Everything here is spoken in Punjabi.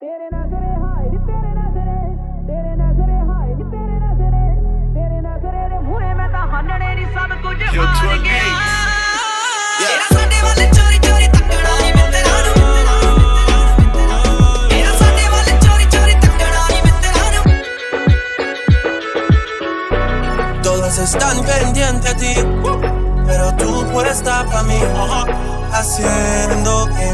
ਤੇਰੇ ਨਜ਼ਰੇ ਹਾਏ ਨੀ ਤੇਰੇ ਨਜ਼ਰੇ ਹਾਏ ਨੀ ਤੇਰੇ ਨਜ਼ਰੇ ਦੇ ਮੂਹਰੇ ਮੈਂ ਤਾਂ ਹਾਨਣੇ ਨੀ ਸਭ ਕੁਝ ਹਾਰ ਗਿਆ ਤੇਰਾ ਸਾਡੇ ਵੱਲ ਚੋਰੀ ਚੋਰੀ ਤੱਕਣਾ ਨੀ ਮਿੱਤਰਾਂ ਨੂੰ ਤੇਰਾ ਸਾਡੇ ਵੱਲ ਚੋਰੀ ਚੋਰੀ ਤੱਕਣਾ ਨੀ ਮਿੱਤਰਾਂ ਨੂੰ Todas están pendientes a ti, pero tú puedes estar para mí, haciendo que